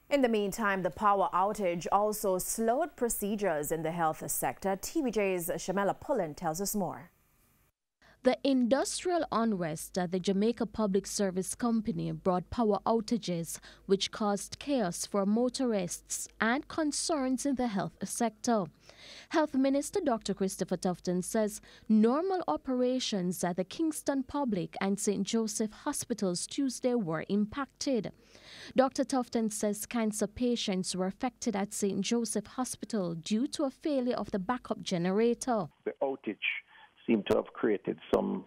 In the meantime, the power outage also slowed procedures in the health sector. TVJ's Shamela Pullen tells us more. The industrial unrest at the Jamaica Public Service Company brought power outages, which caused chaos for motorists and concerns in the health sector. Health Minister Dr. Christopher Tufton says normal operations at the Kingston Public and St. Joseph Hospitals Tuesday were impacted. Dr. Tufton says cancer patients were affected at St. Joseph Hospital due to a failure of the backup generator. The outage seem to have created some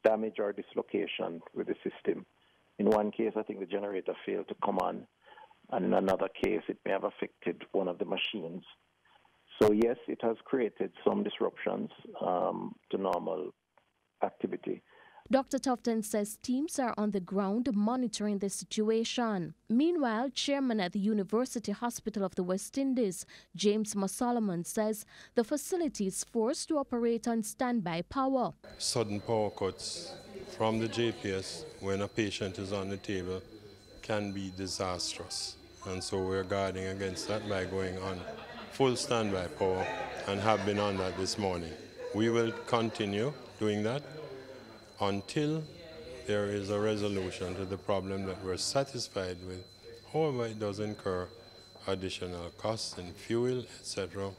damage or dislocation with the system. In one case, I think the generator failed to come on, and in another case, it may have affected one of the machines. So yes, it has created some disruptions to normal activity. Dr. Tufton says teams are on the ground monitoring the situation. Meanwhile, chairman at the University Hospital of the West Indies, James Solomon, says the facility is forced to operate on standby power. Sudden power cuts from the JPS when a patient is on the table can be disastrous. And so we're guarding against that by going on full standby power and have been on that this morning. We will continue doing that until there is a resolution to the problem that we're satisfied with. However, it does incur additional costs in fuel, etc.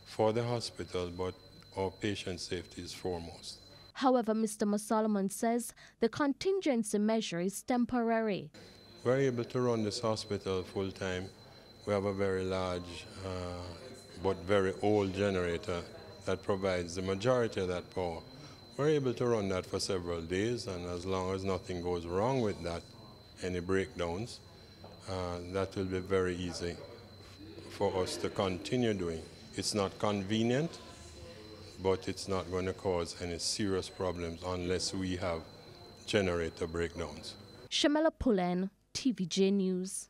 for the hospital, but our patient safety is foremost. However, Mr. Solomon says the contingency measure is temporary. We're able to run this hospital full time. We have a very large but very old generator that provides the majority of that power. We're able to run that for several days, and as long as nothing goes wrong with that, any breakdowns, that will be very easy for us to continue doing. It's not convenient, but it's not going to cause any serious problems unless we have generator breakdowns. Shamela Pullen, TVJ News.